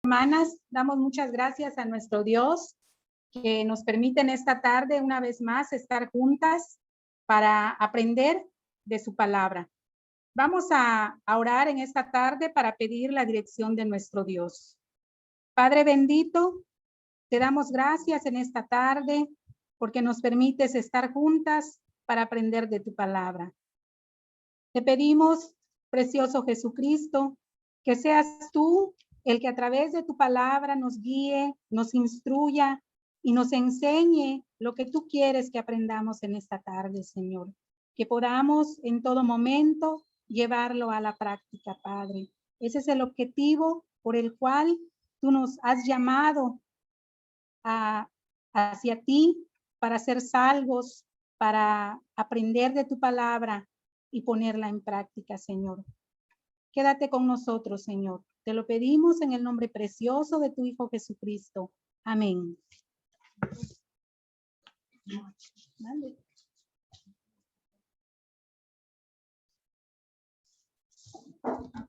Hermanas, damos muchas gracias a nuestro Dios que nos permite en esta tarde una vez más estar juntas para aprender de su palabra. Vamos a orar en esta tarde para pedir la dirección de nuestro Dios. Padre bendito, te damos gracias en esta tarde porque nos permites estar juntas para aprender de tu palabra. Te pedimos, precioso Jesucristo, que seas tú el que a través de tu palabra nos guíe, nos instruya y nos enseñe lo que tú quieres que aprendamos en esta tarde, Señor. Que podamos en todo momento llevarlo a la práctica, Padre. Ese es el objetivo por el cual tú nos has llamado hacia ti para ser salvos, para aprender de tu palabra y ponerla en práctica, Señor. Quédate con nosotros, Señor. Te lo pedimos en el nombre precioso de tu Hijo Jesucristo. Amén.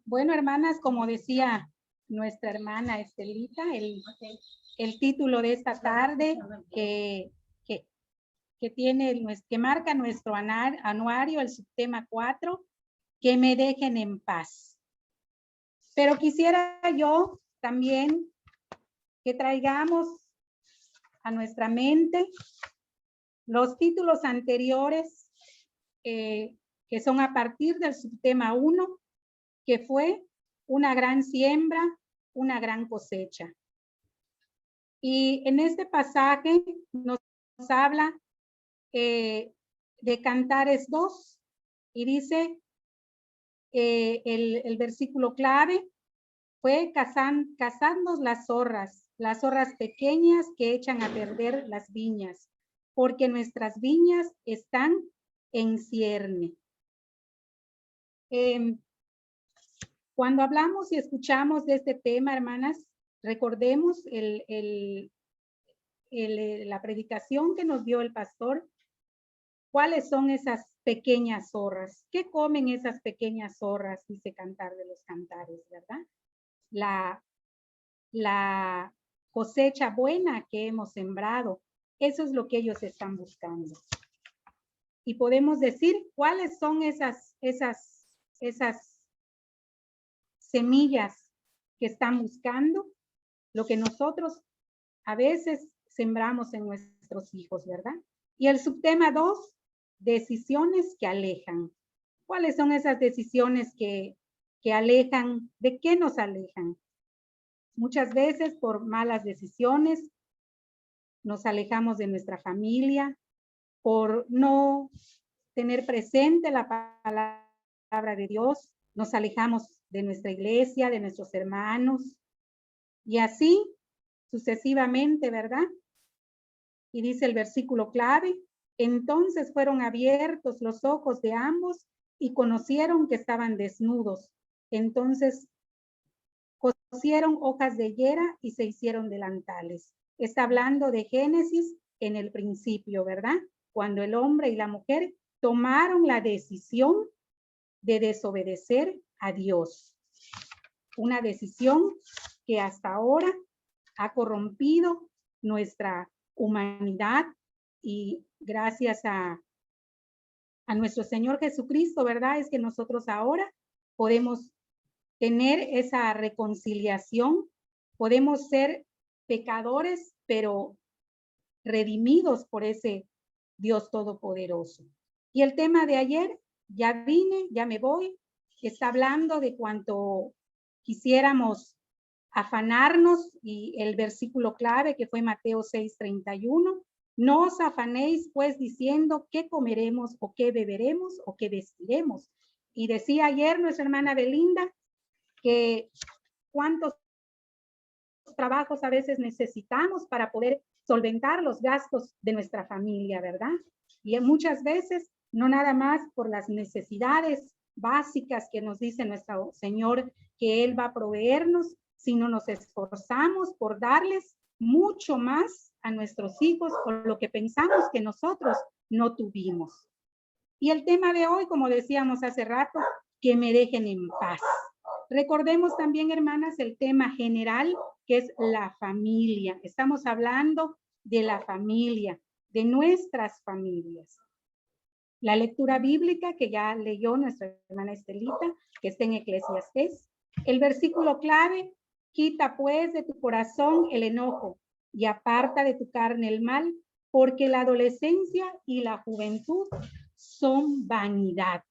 Bueno, hermanas, como decía nuestra hermana Estelita, el título de esta tarde que marca nuestro anuario, el subtema 4, que me dejen en paz. Pero quisiera yo también que traigamos a nuestra mente los títulos anteriores que son a partir del subtema 1, que fue una gran siembra, una gran cosecha. Y en este pasaje nos habla de Cantares 2 y dice el versículo clave fue cazadnos las zorras pequeñas que echan a perder las viñas, porque nuestras viñas están en cierne. Cuando hablamos y escuchamos de este tema, hermanas, recordemos la predicación que nos dio el pastor. ¿Cuáles son esas pequeñas zorras? ¿Qué comen esas pequeñas zorras? Dice Cantar de los Cantares, ¿verdad? La cosecha buena que hemos sembrado. Eso es lo que ellos están buscando. Y podemos decir cuáles son esas semillas que están buscando, lo que nosotros a veces sembramos en nuestros hijos, ¿verdad? Y el subtema 2, decisiones que alejan. ¿Cuáles son esas decisiones que alejan? ¿De qué nos alejan? Muchas veces por malas decisiones nos alejamos de nuestra familia, por no tener presente la palabra de Dios, nos alejamos de nuestra iglesia, de nuestros hermanos, y así sucesivamente, ¿verdad? Y dice el versículo clave, entonces fueron abiertos los ojos de ambos y conocieron que estaban desnudos. Entonces cosieron hojas de higuera y se hicieron delantales. Está hablando de Génesis en el principio, ¿verdad? Cuando el hombre y la mujer tomaron la decisión de desobedecer a Dios. Una decisión que hasta ahora ha corrompido nuestra humanidad y gracias a nuestro Señor Jesucristo, ¿verdad? Es que nosotros ahora podemos tener esa reconciliación, podemos ser pecadores, pero redimidos por ese Dios todopoderoso. Y el tema de ayer, ya vine, ya me voy, está hablando de cuanto quisiéramos afanarnos, y el versículo clave que fue Mateo 6:31, no os afanéis pues diciendo qué comeremos o qué beberemos o qué vestiremos. Y decía ayer nuestra hermana Belinda que cuántos trabajos a veces necesitamos para poder solventar los gastos de nuestra familia, ¿verdad? Y muchas veces no nada más por las necesidades básicas que nos dice nuestro Señor que Él va a proveernos, sino nos esforzamos por darles mucho más a nuestros hijos por lo que pensamos que nosotros no tuvimos. Y el tema de hoy, como decíamos hace rato, que me dejen en paz. Recordemos también, hermanas, el tema general que es la familia. Estamos hablando de la familia, de nuestras familias. La lectura bíblica que ya leyó nuestra hermana Estelita, que está en Eclesiastés. El versículo clave: quita pues de tu corazón el enojo y aparta de tu carne el mal, porque la adolescencia y la juventud son vanidad.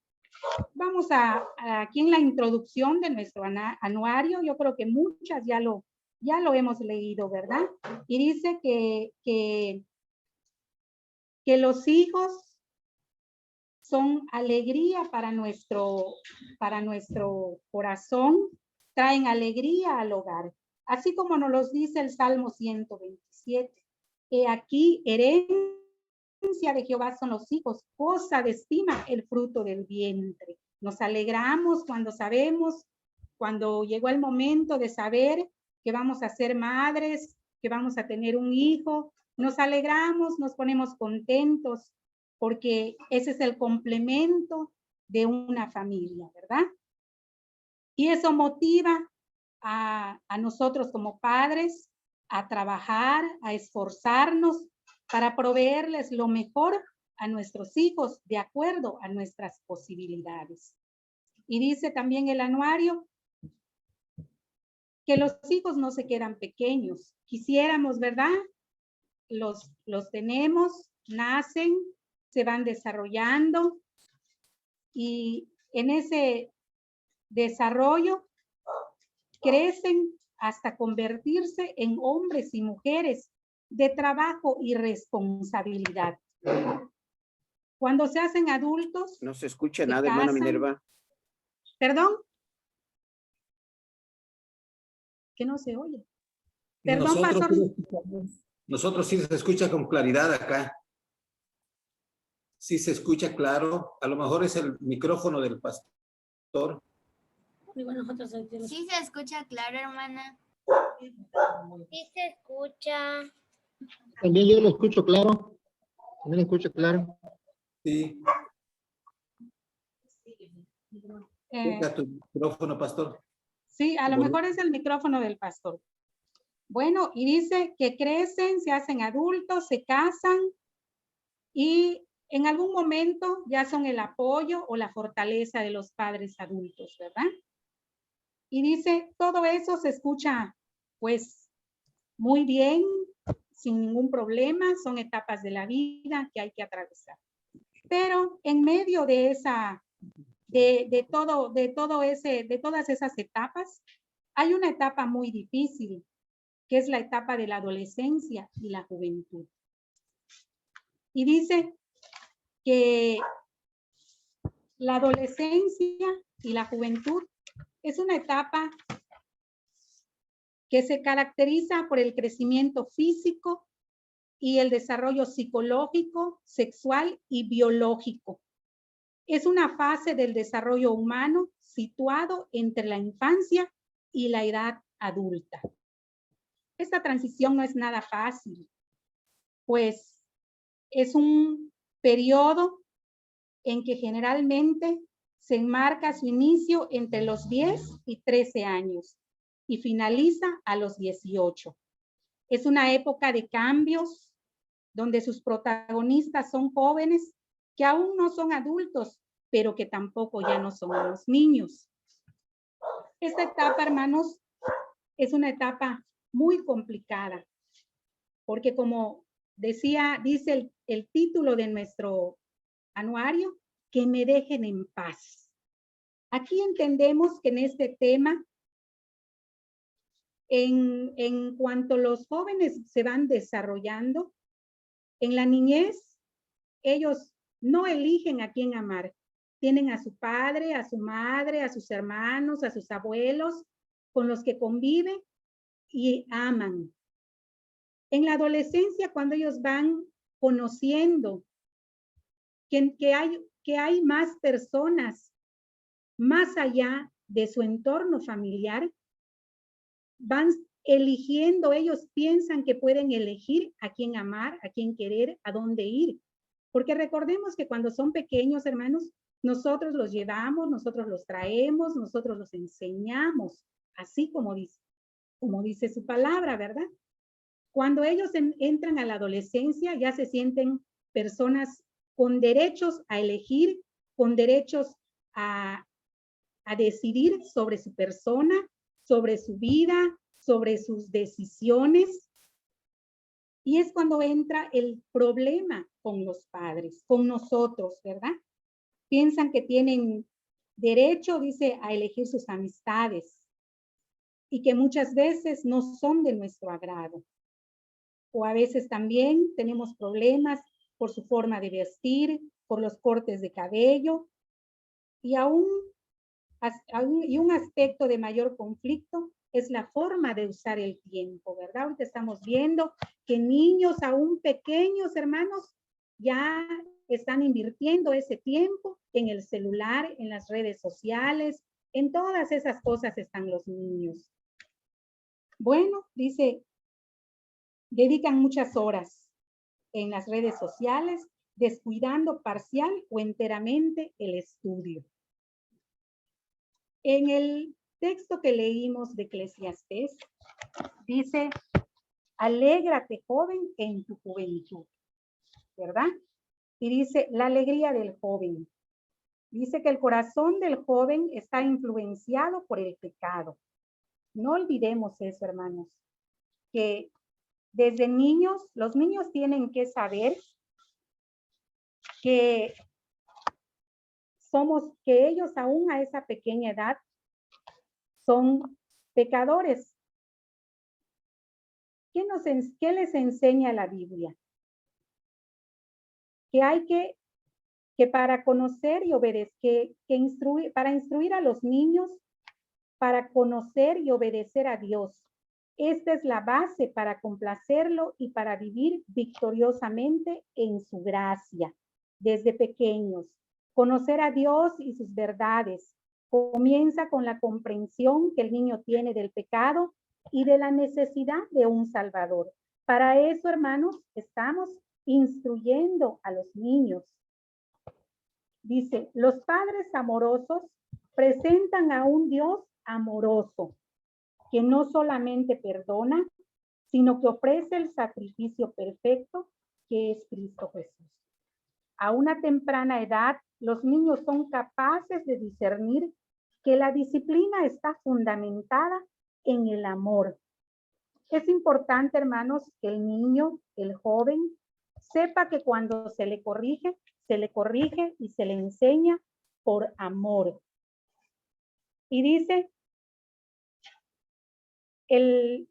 Vamos aquí en la introducción de nuestro anuario, yo creo que muchas ya lo hemos leído, ¿verdad? Y dice que los hijos son alegría para nuestro corazón, traen alegría al hogar. Así como nos lo dice el Salmo 127. He aquí, herencia de Jehová son los hijos, cosa de estima el fruto del vientre. Nos alegramos cuando sabemos, cuando llegó el momento de saber que vamos a ser madres, que vamos a tener un hijo. Nos alegramos, nos ponemos contentos, porque ese es el complemento de una familia, ¿verdad? Y eso motiva a nosotros como padres a trabajar, a esforzarnos para proveerles lo mejor a nuestros hijos de acuerdo a nuestras posibilidades. Y dice también el anuario que los hijos no se quedan pequeños. Quisiéramos, ¿verdad? Los tenemos, nacen, se van desarrollando y en ese desarrollo crecen hasta convertirse en hombres y mujeres de trabajo y responsabilidad. Cuando se hacen adultos... No se escucha nada, hermana Minerva. ¿Perdón? Que no se oye. Perdón, pastor. Nosotros sí se escucha con claridad acá. Sí se escucha claro. A lo mejor es el micrófono del pastor. Sí se escucha claro, hermana. Sí se escucha. También yo lo escucho claro. También lo escucho claro. Sí. Tu micrófono, pastor. Sí, a lo mejor es el micrófono del pastor. Bueno, y dice que crecen, se hacen adultos, se casan y en algún momento ya son el apoyo o la fortaleza de los padres adultos, ¿verdad? Y dice, todo eso se escucha pues muy bien, sin ningún problema, son etapas de la vida que hay que atravesar. Pero en medio de todas esas etapas, hay una etapa muy difícil, que es la etapa de la adolescencia y la juventud. Y dice que la adolescencia y la juventud es una etapa que se caracteriza por el crecimiento físico y el desarrollo psicológico, sexual y biológico. Es una fase del desarrollo humano situado entre la infancia y la edad adulta. Esta transición no es nada fácil, pues es un periodo en que generalmente se enmarca su inicio entre los 10 y 13 años y finaliza a los 18. Es una época de cambios donde sus protagonistas son jóvenes que aún no son adultos, pero que tampoco ya no son los niños. Esta etapa, hermanos, es una etapa muy complicada, porque como dice el título de nuestro anuario, que me dejen en paz. Aquí entendemos que en este tema, en cuanto los jóvenes se van desarrollando, en la niñez, ellos no eligen a quién amar. Tienen a su padre, a su madre, a sus hermanos, a sus abuelos, con los que conviven y aman. En la adolescencia, cuando ellos van conociendo que hay más personas más allá de su entorno familiar, van eligiendo, ellos piensan que pueden elegir a quién amar, a quién querer, a dónde ir. Porque recordemos que cuando son pequeños, hermanos, nosotros los llevamos, nosotros los traemos, nosotros los enseñamos, así como dice. como dice su palabra, ¿verdad? Cuando ellos entran a la adolescencia, ya se sienten personas con derechos a elegir, con derechos a decidir sobre su persona, sobre su vida, sobre sus decisiones. Y es cuando entra el problema con los padres, con nosotros, ¿verdad? Piensan que tienen derecho, dice, a elegir sus amistades y que muchas veces no son de nuestro agrado. O a veces también tenemos problemas por su forma de vestir, por los cortes de cabello y y un aspecto de mayor conflicto es la forma de usar el tiempo, ¿verdad? Ahorita estamos viendo que niños aún pequeños, hermanos, ya están invirtiendo ese tiempo en el celular, en las redes sociales, en todas esas cosas están los niños. Bueno, dice, dedican muchas horas en las redes sociales, descuidando parcial o enteramente el estudio. En el texto que leímos de Eclesiastés, dice, alégrate, joven, en tu juventud, ¿verdad? Y dice, la alegría del joven. Dice que el corazón del joven está influenciado por el pecado. No olvidemos eso, hermanos, que desde niños, los niños tienen que saber que ellos aún a esa pequeña edad son pecadores. ¿Qué les enseña la Biblia? Que hay que para conocer y obedecer, para instruir a los niños, para conocer y obedecer a Dios. Esta es la base para complacerlo y para vivir victoriosamente en su gracia. Desde pequeños, conocer a Dios y sus verdades. Comienza con la comprensión que el niño tiene del pecado y de la necesidad de un Salvador. Para eso, hermanos, estamos instruyendo a los niños. Dice, los padres amorosos presentan a un Dios amoroso, que no solamente perdona, sino que ofrece el sacrificio perfecto que es Cristo Jesús. A una temprana edad, los niños son capaces de discernir que la disciplina está fundamentada en el amor. Es importante, hermanos, que el niño, el joven, sepa que cuando se le corrige y se le enseña por amor. Y dice, en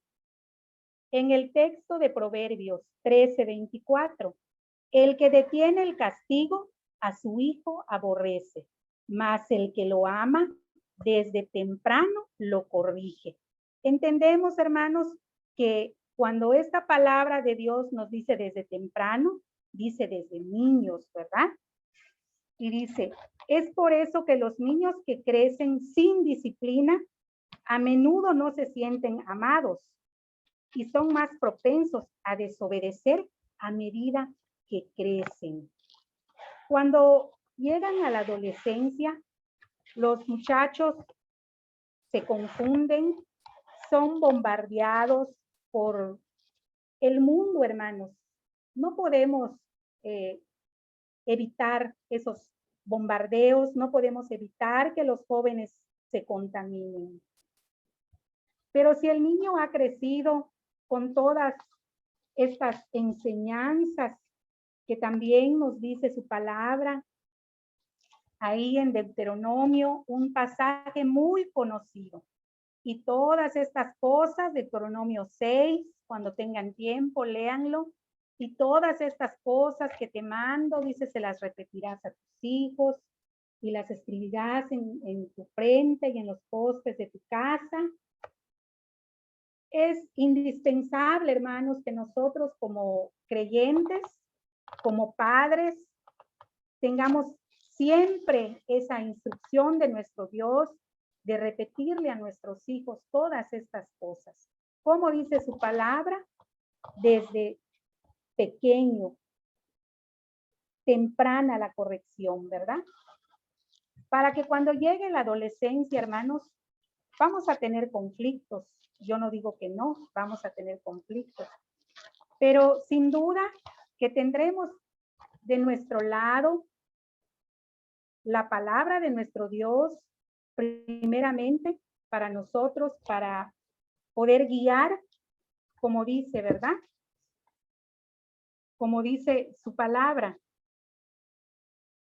el texto de Proverbios 13:24, el que detiene el castigo a su hijo aborrece, mas el que lo ama desde temprano lo corrige. Entendemos, hermanos, que cuando esta palabra de Dios nos dice desde temprano, dice desde niños, ¿verdad? Y dice, es por eso que los niños que crecen sin disciplina a menudo no se sienten amados y son más propensos a desobedecer a medida que crecen. Cuando llegan a la adolescencia, los muchachos se confunden, son bombardeados por el mundo, hermanos. No podemos evitar esos bombardeos, no podemos evitar que los jóvenes se contaminen. Pero si el niño ha crecido con todas estas enseñanzas que también nos dice su palabra, ahí en Deuteronomio, un pasaje muy conocido. Y todas estas cosas, Deuteronomio 6, cuando tengan tiempo, léanlo. Y todas estas cosas que te mando, dice, se las repetirás a tus hijos y las escribirás en tu frente y en los postes de tu casa. Es indispensable, hermanos, que nosotros como creyentes, como padres, tengamos siempre esa instrucción de nuestro Dios de repetirle a nuestros hijos todas estas cosas. Como dice su palabra, desde pequeño, temprana la corrección, ¿verdad? Para que cuando llegue la adolescencia, hermanos, vamos a tener conflictos, yo no digo que no, vamos a tener conflictos. Pero sin duda que tendremos de nuestro lado la palabra de nuestro Dios, primeramente para nosotros, para poder guiar, como dice, ¿verdad? Como dice su palabra.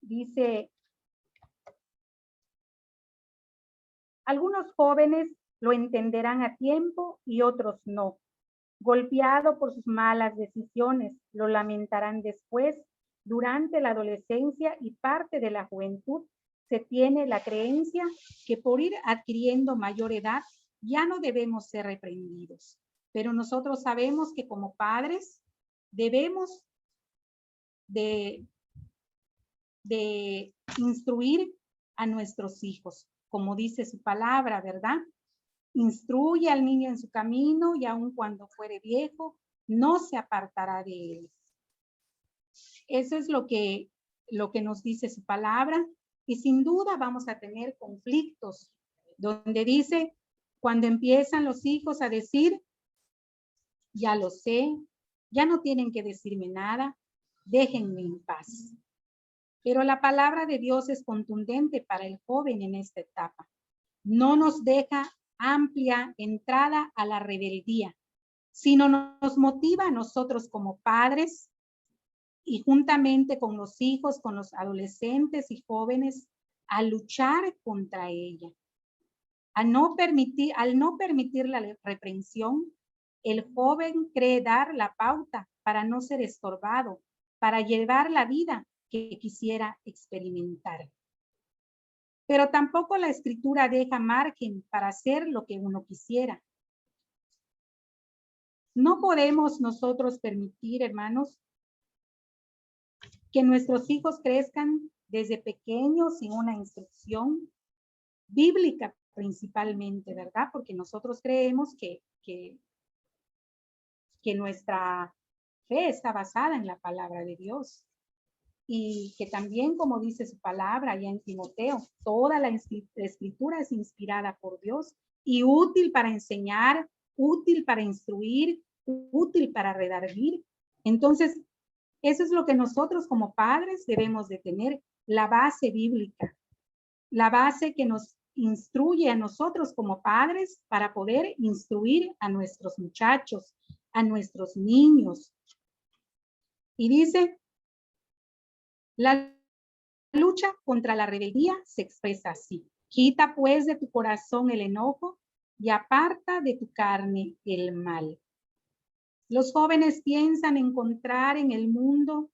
Dice, algunos jóvenes lo entenderán a tiempo y otros no. Golpeado por sus malas decisiones, lo lamentarán después. Durante la adolescencia y parte de la juventud, se tiene la creencia que por ir adquiriendo mayor edad, ya no debemos ser reprendidos. Pero nosotros sabemos que como padres debemos de instruir a nuestros hijos, como dice su palabra, ¿verdad? Instruye al niño en su camino y aun cuando fuere viejo, no se apartará de él. Eso es lo que nos dice su palabra, y sin duda vamos a tener conflictos, donde dice, cuando empiezan los hijos a decir, ya lo sé, ya no tienen que decirme nada, déjenme en paz. Pero la palabra de Dios es contundente para el joven en esta etapa. No nos deja amplia entrada a la rebeldía, sino nos motiva a nosotros como padres y juntamente con los hijos, con los adolescentes y jóvenes, a luchar contra ella. Al no permitir la reprensión, el joven cree dar la pauta para no ser estorbado, para llevar la vida que quisiera experimentar. Pero tampoco la escritura deja margen para hacer lo que uno quisiera. No podemos nosotros permitir, hermanos, que nuestros hijos crezcan desde pequeños sin una instrucción bíblica principalmente, ¿verdad? Porque nosotros creemos que nuestra fe está basada en la palabra de Dios. Y que también, como dice su palabra allá en Timoteo, toda la escritura es inspirada por Dios y útil para enseñar, útil para instruir, útil para redarguir. Entonces, eso es lo que nosotros como padres debemos de tener, la base bíblica, la base que nos instruye a nosotros como padres para poder instruir a nuestros muchachos, a nuestros niños. Y dice, la lucha contra la rebeldía se expresa así. Quita pues de tu corazón el enojo y aparta de tu carne el mal. Los jóvenes piensan encontrar en el mundo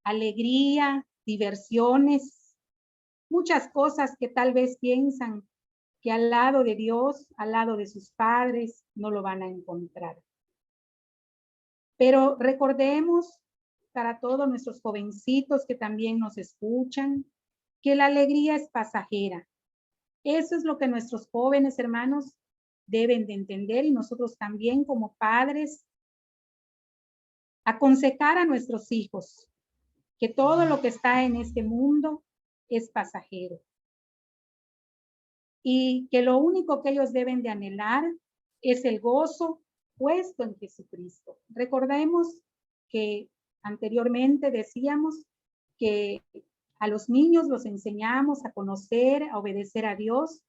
alegría, diversiones, muchas cosas que tal vez piensan que al lado de Dios, al lado de sus padres, no lo van a encontrar. Pero recordemos para todos nuestros jovencitos que también nos escuchan, que la alegría es pasajera. Eso es lo que nuestros jóvenes hermanos deben de entender, y nosotros también como padres aconsejar a nuestros hijos que todo lo que está en este mundo es pasajero y que lo único que ellos deben de anhelar es el gozo puesto en Jesucristo. Recordemos que anteriormente decíamos que a los niños los enseñamos a conocer, a obedecer a Dios,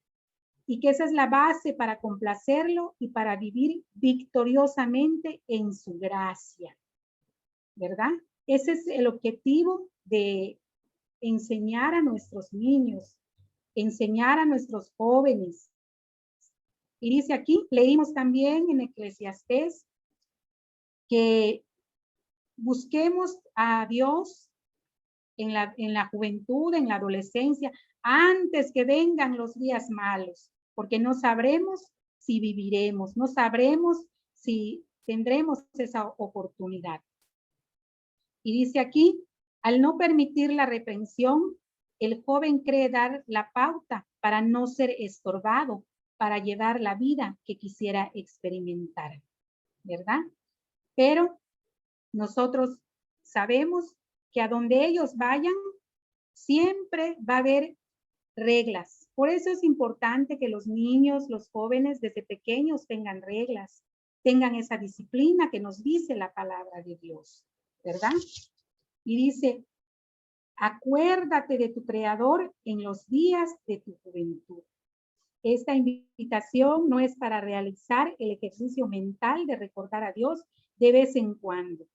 y que esa es la base para complacerlo y para vivir victoriosamente en su gracia, ¿verdad? Ese es el objetivo de enseñar a nuestros niños, enseñar a nuestros jóvenes. Y dice aquí, leímos también en Eclesiastés que busquemos a Dios en la juventud, en la adolescencia, antes que vengan los días malos, porque no sabremos si viviremos, no sabremos si tendremos esa oportunidad. Y dice aquí, al no permitir la reprensión, el joven cree dar la pauta para no ser estorbado, para llevar la vida que quisiera experimentar, ¿verdad? Pero nosotros sabemos que a donde ellos vayan, siempre va a haber reglas, Por eso es importante que los niños, los jóvenes desde pequeños tengan reglas, tengan esa disciplina que nos dice la palabra de Dios, ¿verdad? Y dice, acuérdate de tu Creador en los días de tu juventud. Esta invitación no es para realizar el ejercicio mental de recordar a Dios de vez en cuando,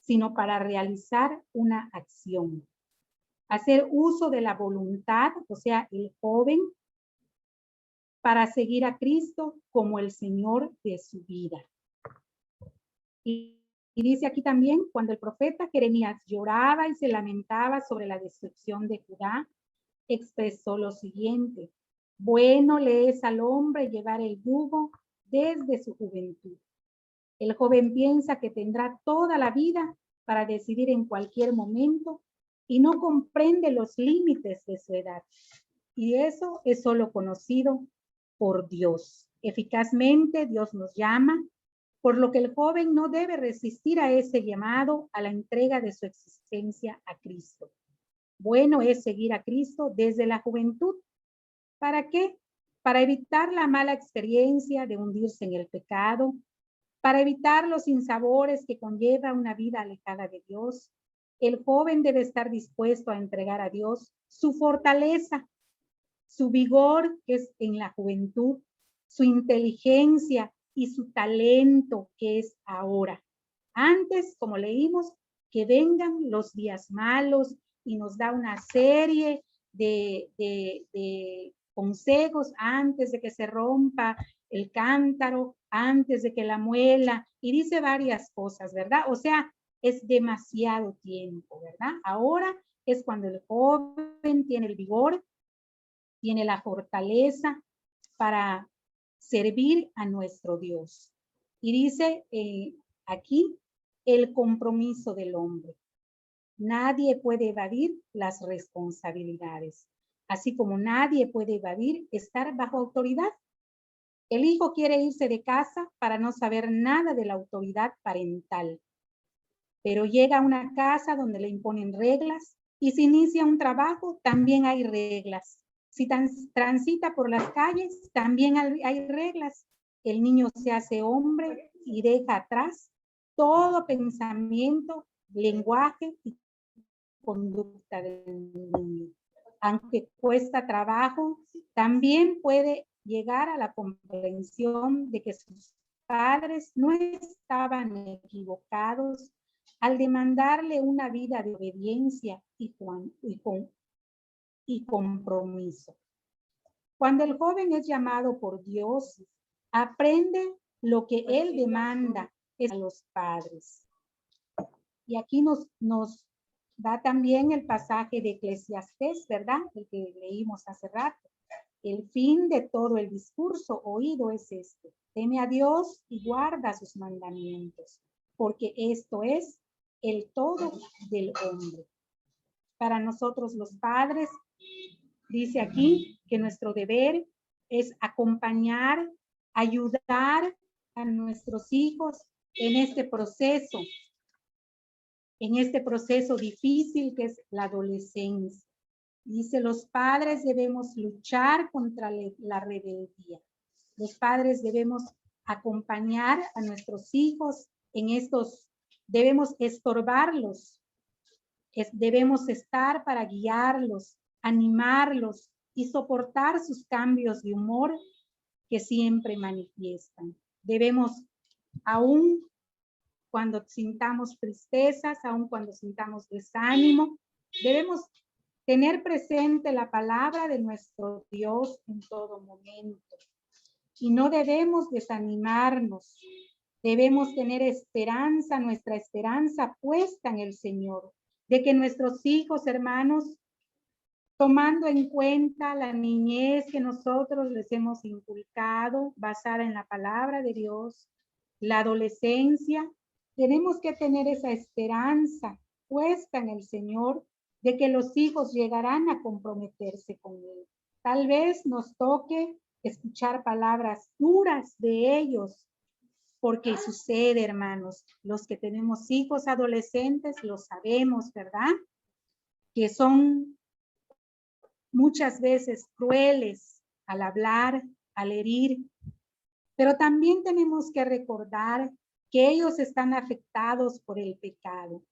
sino para realizar una acción. Hacer uso de la voluntad, o sea, el joven, para seguir a Cristo como el Señor de su vida. Y dice aquí también, cuando el profeta Jeremías lloraba y se lamentaba sobre la destrucción de Judá, expresó lo siguiente: bueno le es al hombre llevar el yugo desde su juventud. El joven piensa que tendrá toda la vida para decidir en cualquier momento y no comprende los límites de su edad. Y eso es solo conocido por Dios. Eficazmente Dios nos llama, por lo que el joven no debe resistir a ese llamado a la entrega de su existencia a Cristo. Bueno es seguir a Cristo desde la juventud. ¿Para qué? Para evitar la mala experiencia de hundirse en el pecado, para evitar los sinsabores que conlleva una vida alejada de Dios. El joven debe estar dispuesto a entregar a Dios su fortaleza, su vigor, que es en la juventud, su inteligencia y su talento, que es ahora. Antes, como leímos, que vengan los días malos y nos da una serie de consejos antes de que se rompa el cántaro, antes de que la muela, y dice varias cosas, ¿verdad? O sea, es demasiado tiempo, ¿verdad? Ahora es cuando el joven tiene el vigor, tiene la fortaleza para servir a nuestro Dios. Y dice aquí el compromiso del hombre. Nadie puede evadir las responsabilidades, así como nadie puede evadir estar bajo autoridad. El hijo quiere irse de casa para no saber nada de la autoridad parental, pero llega a una casa donde le imponen reglas y si inicia un trabajo, también hay reglas. Si transita por las calles, también hay reglas. El niño se hace hombre y deja atrás todo pensamiento, lenguaje y conducta del niño. Aunque cuesta trabajo, también puede llegar a la comprensión de que sus padres no estaban equivocados al demandarle una vida de obediencia y compromiso. Cuando el joven es llamado por Dios, aprende lo que Él demanda a los padres. Y aquí nos da también el pasaje de Eclesiastés, ¿verdad? El que leímos hace rato. El fin de todo el discurso oído es este: teme a Dios y guarda sus mandamientos, porque esto es el todo del hombre. Para nosotros los padres, dice aquí que nuestro deber es acompañar, ayudar a nuestros hijos en este proceso difícil que es la adolescencia. Dice, los padres debemos luchar contra la rebeldía. Los padres debemos acompañar a nuestros hijos en estos, debemos estorbarlos, debemos estar para guiarlos, animarlos y soportar sus cambios de humor que siempre manifiestan. Debemos, aún cuando sintamos tristezas, aun cuando sintamos desánimo, debemos tener presente la palabra de nuestro Dios en todo momento. Y no debemos desanimarnos. Debemos tener esperanza, nuestra esperanza puesta en el Señor, de que nuestros hijos, hermanos, tomando en cuenta la niñez que nosotros les hemos inculcado, basada en la palabra de Dios, la adolescencia, tenemos que tener esa esperanza puesta en el Señor de que los hijos llegarán a comprometerse con Él. Tal vez nos toque escuchar palabras duras de ellos, porque sucede, hermanos, los que tenemos hijos adolescentes lo sabemos, ¿verdad? Que son muchas veces crueles al hablar, al herir, pero también tenemos que recordar que ellos están afectados por el pecado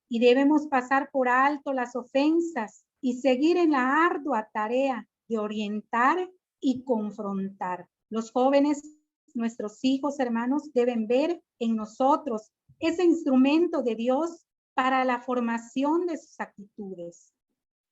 y debemos pasar por alto las ofensas y seguir en la ardua tarea de orientar y confrontar. Los jóvenes, nuestros hijos, hermanos, deben ver en nosotros ese instrumento de Dios para la formación de sus actitudes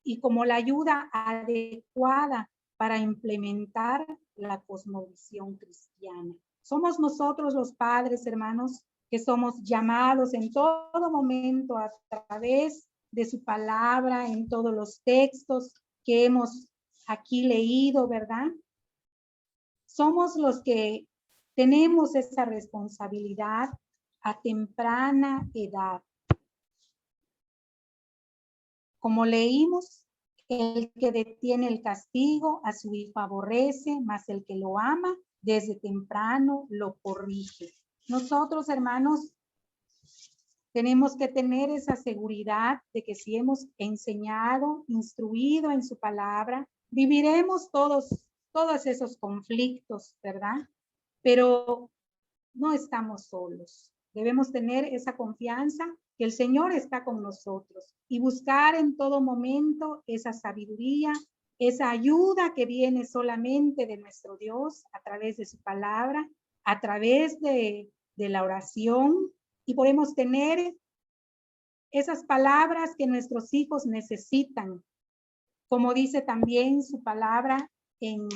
y como la ayuda adecuada para implementar la cosmovisión cristiana. Somos nosotros los padres, hermanos, que somos llamados en todo momento a través de su palabra, en todos los textos que hemos aquí leído, ¿verdad? Somos los que tenemos esa responsabilidad a temprana edad. Como leímos, el que detiene el castigo a su hijo aborrece, mas el que lo ama desde temprano lo corrige. Nosotros, hermanos, tenemos que tener esa seguridad de que si hemos enseñado, instruido en su palabra, viviremos todos esos conflictos, ¿verdad? Pero no estamos solos. Debemos tener esa confianza que el Señor está con nosotros y buscar en todo momento esa sabiduría, esa ayuda que viene solamente de nuestro Dios a través de su palabra, a través de la oración, y podemos tener esas palabras que nuestros hijos necesitan, como dice también su palabra en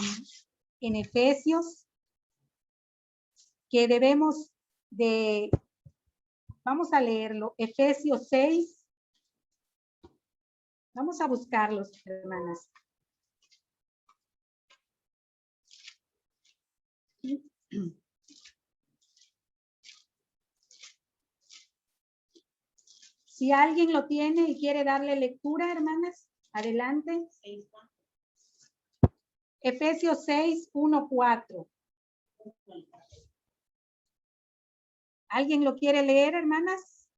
Efesios, que debemos de, vamos a leerlo, Efesios 6, vamos a buscarlos, hermanas. Si alguien lo tiene y quiere darle lectura, hermanas, adelante. Efesios 6, 1, 4. ¿Alguien lo quiere leer, hermanas?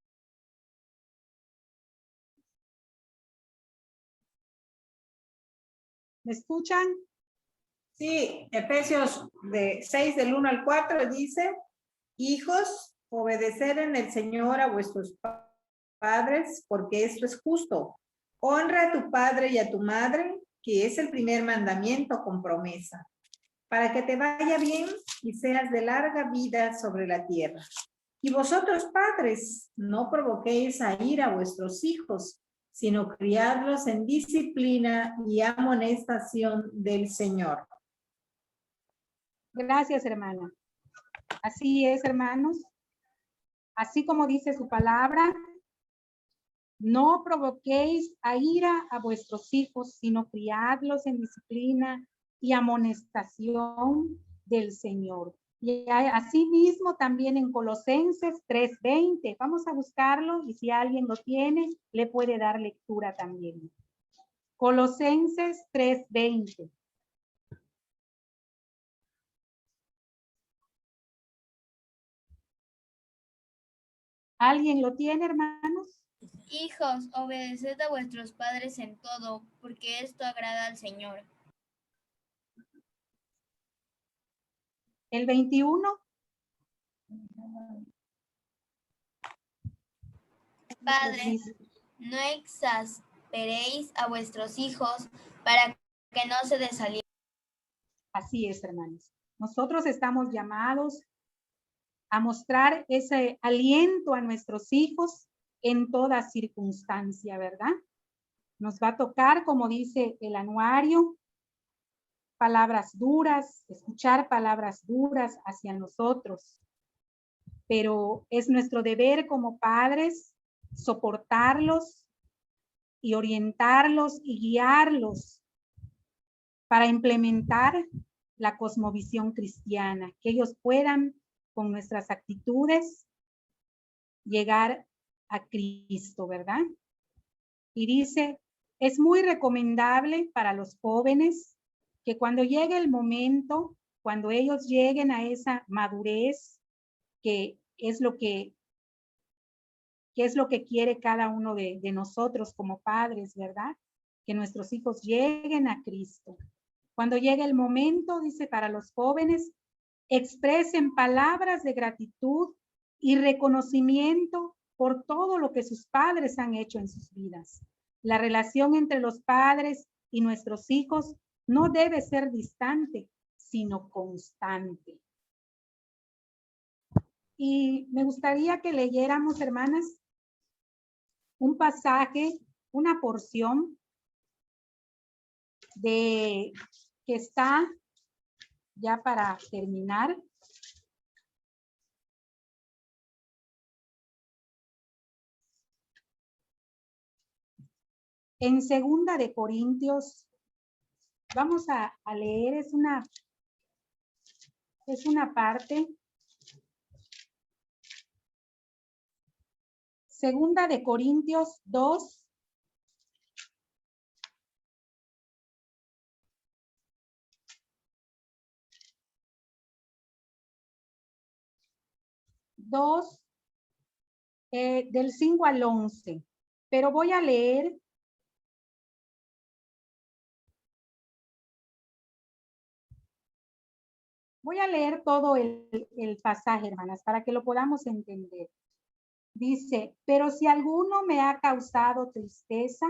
¿Me escuchan? Sí, Efesios 6 del 1 al 4 dice, hijos, obedecer en el Señor a vuestros padres, porque esto es justo. Honra a tu padre y a tu madre, que es el primer mandamiento con promesa, para que te vaya bien y seas de larga vida sobre la tierra. Y vosotros, padres, no provoquéis a ira a vuestros hijos, sino criadlos en disciplina y amonestación del Señor. Gracias, hermana. Así es, hermanos. Así como dice su palabra, no provoquéis a ira a vuestros hijos, sino criadlos en disciplina y amonestación del Señor. Y así mismo también en Colosenses 3:20. Vamos a buscarlo y si alguien lo tiene, le puede dar lectura también. Colosenses 3:20. ¿Alguien lo tiene, hermanos? Hijos, obedeced a vuestros padres en todo, porque esto agrada al Señor. El 21. Padres, no exasperéis a vuestros hijos para que no se desalienten. Así es, hermanos. Nosotros estamos llamados a mostrar ese aliento a nuestros hijos en toda circunstancia, ¿verdad? Nos va a tocar, como dice el anuario, palabras duras, escuchar palabras duras hacia nosotros. Pero es nuestro deber como padres soportarlos y orientarlos y guiarlos para implementar la cosmovisión cristiana, que ellos puedan con nuestras actitudes llegar a Cristo, ¿verdad? Y dice, es muy recomendable para los jóvenes que cuando llegue el momento, cuando ellos lleguen a esa madurez, que es lo que quiere cada uno de nosotros como padres, ¿verdad? que nuestros hijos lleguen a Cristo. Cuando llegue el momento, dice, para los jóvenes, expresen palabras de gratitud y reconocimiento por todo lo que sus padres han hecho en sus vidas. La relación entre los padres y nuestros hijos no debe ser distante, sino constante. Y me gustaría que leyéramos, hermanas, un pasaje, una porción que está ya para terminar. En 2 de Corintios, vamos a leer, es una parte. 2 de Corintios 2. Del 5 al 11, pero voy a leer todo el pasaje, hermanas, para que lo podamos entender. Dice, pero si alguno me ha causado tristeza,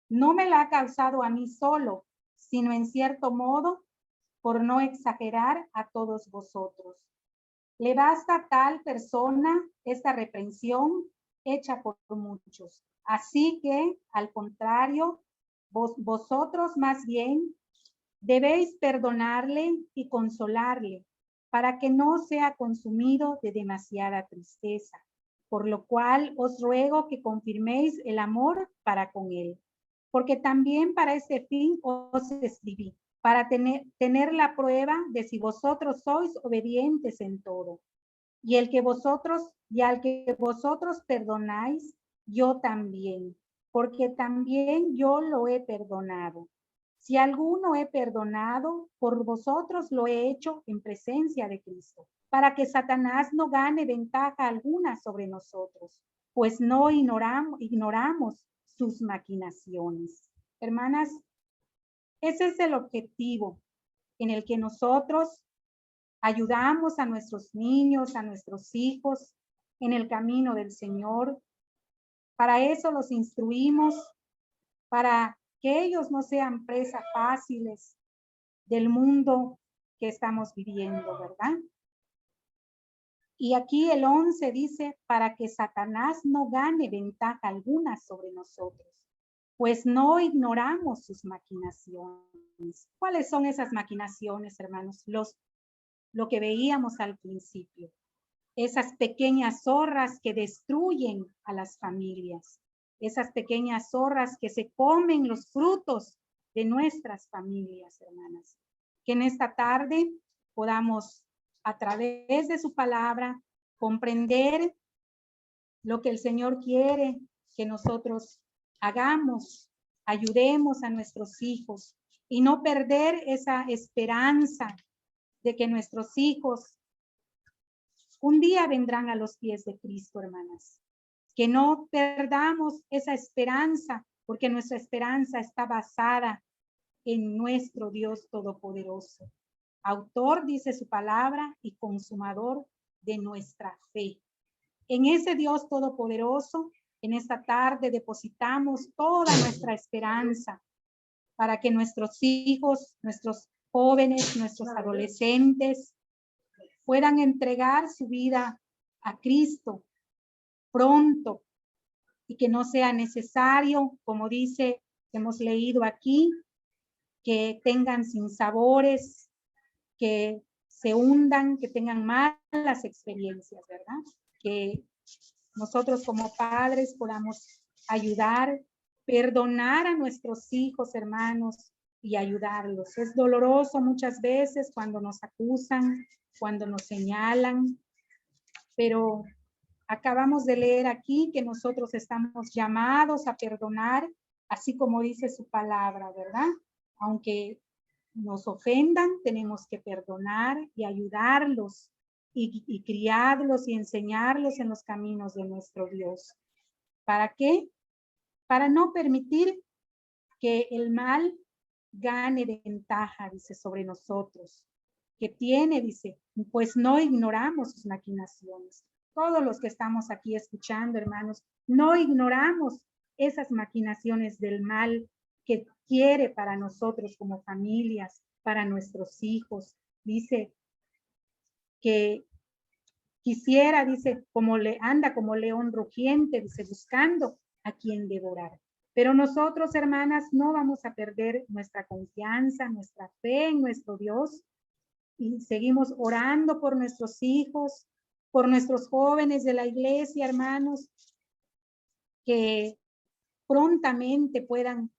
no me la ha causado a mí solo, sino en cierto modo, por no exagerar, a todos vosotros. Le basta a tal persona esta reprensión hecha por muchos. Así que, al contrario, vosotros más bien debéis perdonarle y consolarle, para que no sea consumido de demasiada tristeza. Por lo cual os ruego que confirméis el amor para con él, porque también para ese fin os escribí, para tener la prueba de si vosotros sois obedientes en todo. Y al que vosotros perdonáis, yo también, porque también yo lo he perdonado. Si alguno he perdonado, por vosotros lo he hecho en presencia de Cristo, para que Satanás no gane ventaja alguna sobre nosotros, pues no ignoramos sus maquinaciones. Hermanas, ese es el objetivo en el que nosotros ayudamos a nuestros niños, a nuestros hijos en el camino del Señor. Para eso los instruimos, para que ellos no sean presas fáciles del mundo que estamos viviendo, ¿verdad? Y aquí el 11 dice, para que Satanás no gane ventaja alguna sobre nosotros, pues no ignoramos sus maquinaciones. ¿Cuáles son esas maquinaciones, hermanos? Lo que veíamos al principio, esas pequeñas zorras que destruyen a las familias, esas pequeñas zorras que se comen los frutos de nuestras familias, hermanas. Que en esta tarde podamos, a través de su palabra, comprender lo que el Señor quiere que nosotros hagamos, ayudemos a nuestros hijos y no perder esa esperanza de que nuestros hijos un día vendrán a los pies de Cristo, hermanas. Que no perdamos esa esperanza, porque nuestra esperanza está basada en nuestro Dios Todopoderoso. Autor, dice su palabra, y consumador de nuestra fe. En ese Dios Todopoderoso, en esta tarde depositamos toda nuestra esperanza para que nuestros hijos, nuestros jóvenes, nuestros adolescentes puedan entregar su vida a Cristo pronto y que no sea necesario, como dice, hemos leído aquí, que tengan sinsabores, que se hundan, que tengan malas experiencias, ¿verdad? Que nosotros como padres podamos ayudar, perdonar a nuestros hijos, hermanos, y ayudarlos. Es doloroso muchas veces cuando nos acusan, cuando nos señalan, pero acabamos de leer aquí que nosotros estamos llamados a perdonar, así como dice su palabra, ¿verdad? Aunque nos ofendan, tenemos que perdonar y ayudarlos y criarlos y enseñarlos en los caminos de nuestro Dios. ¿Para qué? Para no permitir que el mal gane ventaja, dice, sobre nosotros, que tiene, dice, pues no ignoramos sus maquinaciones. Todos los que estamos aquí escuchando, hermanos, no ignoramos esas maquinaciones del mal que quiere para nosotros como familias, para nuestros hijos. Dice que quisiera, dice, anda como león rugiente, dice, buscando a quien devorar. Pero nosotros, hermanas, no vamos a perder nuestra confianza, nuestra fe en nuestro Dios, y seguimos orando por nuestros hijos, por nuestros jóvenes de la iglesia, hermanos, que prontamente puedan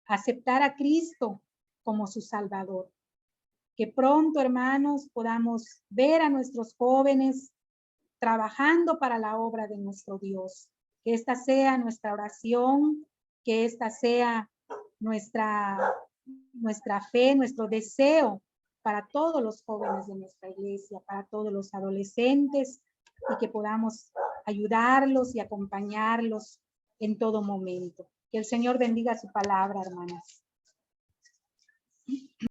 aceptar a Cristo como su Salvador. Que pronto, hermanos, podamos ver a nuestros jóvenes trabajando para la obra de nuestro Dios. Que esta sea nuestra oración, que esta sea nuestra fe, nuestro deseo para todos los jóvenes de nuestra iglesia, para todos los adolescentes, y que podamos ayudarlos y acompañarlos en todo momento. Que el Señor bendiga su palabra, hermanas.